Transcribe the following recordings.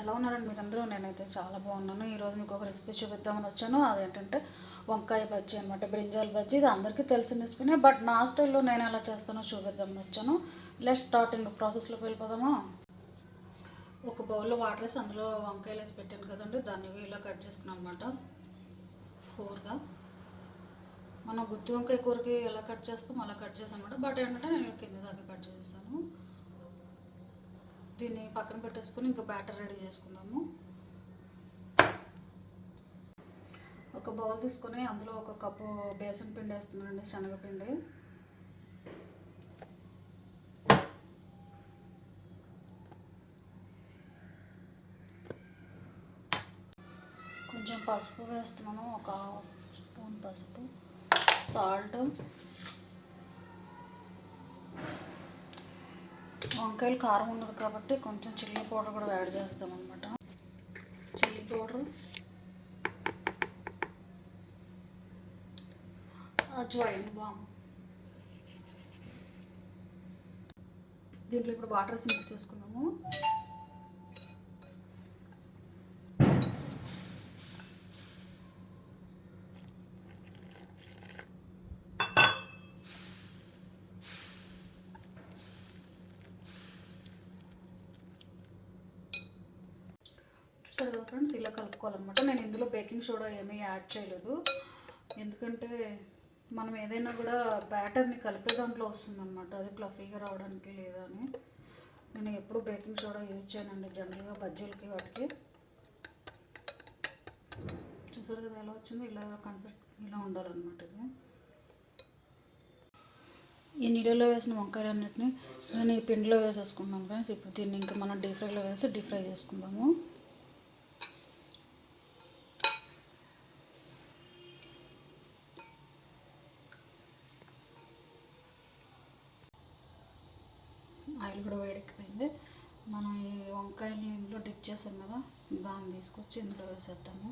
ఎలా ఉన్నారండి మీరందరూ? నేనైతే చాలా బాగున్నాను. ఈరోజు మీకు ఒక రెసిపీ చూపిద్దామని వచ్చాను. అదేంటంటే వంకాయ బజ్జీ అనమాట, బ్రింజాల్ బజ్జీ. ఇది అందరికీ తెలిసిన రెసిపీనే, బట్ నా స్టైల్లో నేను ఎలా చేస్తానో చూపిద్దామని వచ్చాను. Let's start. ఇంకా ప్రాసెస్లోకి వెళ్ళిపోదామా? ఒక బౌల్లో వాటర్ వేసి అందులో వంకాయలు వేసి పెట్టాను కదండి, దాన్ని ఇలా కట్ చేసుకున్నాను అనమాట. 4గా మనం గుత్తి వంకాయ కూరకి ఎలా కట్ చేస్తాం అలా కట్ చేసాను అనమాట. బట్ ఏంటంటే నేను కింద దాకా కట్ చేసాను. దీన్ని పక్కన పెట్టేసుకొని ఇంకా బ్యాటర్ రెడీ చేసుకుందాము. ఒక బౌల్ తీసుకొని అందులో ఒక కప్పు బేసన్ పిండి వేస్తున్నానండి, శనగపిండి. కొంచెం పసుపు వేస్తున్నాను, ఒక స్పూన్ పసుపు, సాల్ట్. వంకాయలు కారం ఉండదు కాబట్టి కొంచెం చిల్లీ పౌడర్ కూడా యాడ్ చేస్తాం అనమాట. Chilli powder, ajwain, balm. దీంట్లో ఇప్పుడు వాటర్ వేసి మిక్స్ చేసుకున్నాము. చూసారు కదా ఫ్రెండ్స్, ఇలా కలుపుకోవాలన్నమాట. నేను ఇందులో బేకింగ్ సోడా ఏమీ యాడ్ చేయలేదు, ఎందుకంటే మనం ఏదైనా కూడా బ్యాటర్ని కలిపే దాంట్లో వస్తుందన్నమాట, అది ఫ్లఫీగా రావడానికి లేదా అని. నేను ఎప్పుడు బేకింగ్ సోడా యూజ్ చేయనండి జనరల్గా బజ్జీలకి వాటికి. చూసారు కదా ఎలా వచ్చింది, ఇలా ఇలా ఉండాలన్నమాట. ఇది ఈ నీళ్ళలో వేసిన వంకాయలన్నిటిని నేను ఈ పిండిలో వేసేసుకున్నాను ఫ్రెండ్స్. ఇప్పుడు దీన్ని ఇంకా మనం డీప్ ఫ్రైలో వేసి డీప్ ఫ్రై చేసుకుందాము. ఆయిల్ కూడా వేడెక్కిపోయింది. మనం ఈ వంకాయని ఇందులో డిప్ చేసాం కదా, దాన్ని తీసుకొచ్చి ఇందులో వేసేద్దాము.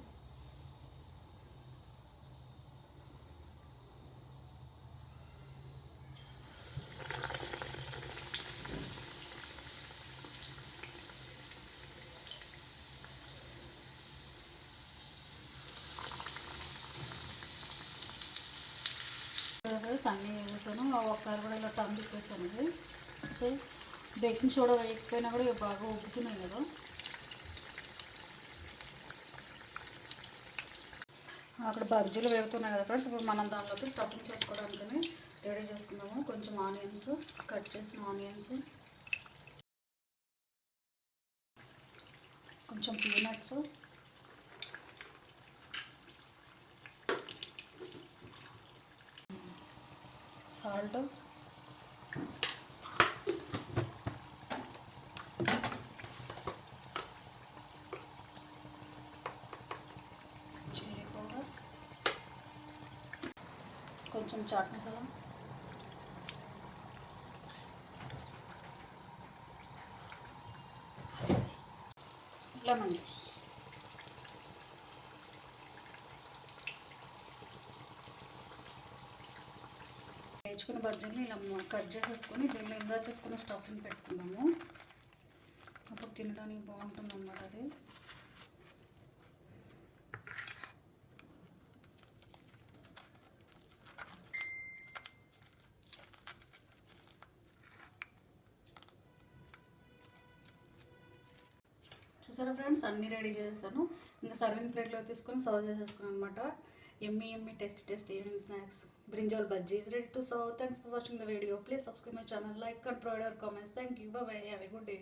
అన్నీ వేసాను, ఒకసారి కూడా ఇలా టర్న్ తిప్పేసాను. ఇది సో బేకింగ్ సోడా వేయకపోయినా కూడా బాగా ఉబ్బుతున్నాయి కదా. అక్కడ బజ్జీలు వేగుతున్నాయి కదా ఫ్రెండ్స్. ఇప్పుడు మనం దానిలోకి స్టఫింగ్ చేసుకోవడానికి రెడీ చేసుకున్నాము. కొంచెం ఆనియన్స్, కట్ చేసిన ఆనియన్స్, కొంచెం పీనట్స్, సాల్ట్, చిల్లీ పౌడర్, కొంచెం చాట్ మసాలా, లెమన్ జ్యూస్. వేయించుకున్న బజ్జీని ఇలా కట్ చేసేసుకొని దీనిలో ఇందా చేసుకున్న స్టఫింగ్ పెట్టుకున్నాము. అప్పుడు తినడానికి బాగుంటుంది అన్నమాట. అది చూసారా ఫ్రెండ్స్, అన్నీ రెడీ చేసేసాను. ఇంకా సర్వింగ్ ప్లేట్లో తీసుకొని సర్వ్ చేసేసుకున్నాను అనమాట. Emmy tasty evening snacks brinjal bajji is ready to serve. Thanks for watching the video. Please subscribe my channel, like and provide your comments. Thank you. Bye bye. Have a good day.